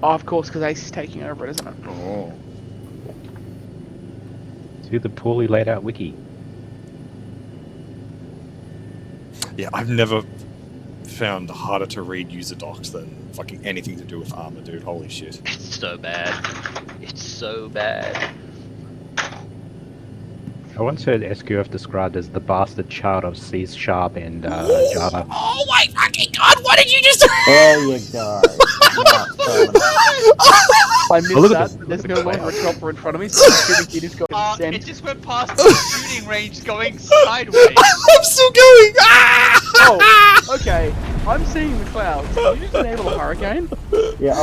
Oh, of course, because Ace is taking over it, isn't it? Oh. To the poorly laid out wiki. Yeah, I've never found harder to read user docs than fucking anything to do with armor, dude. Holy shit. It's so bad. It's so bad. I once heard SQF described as the bastard child of C# and Java. Oh my fucking god, what did you just There you go. I missed look at that, the- but there's look no at the longer a chopper in front of me, so I'm assuming he just got It sent. just went past the shooting range going sideways. I'm still going! Ah! Oh, okay. I'm seeing the clouds. Can you just enable a hurricane? Yeah,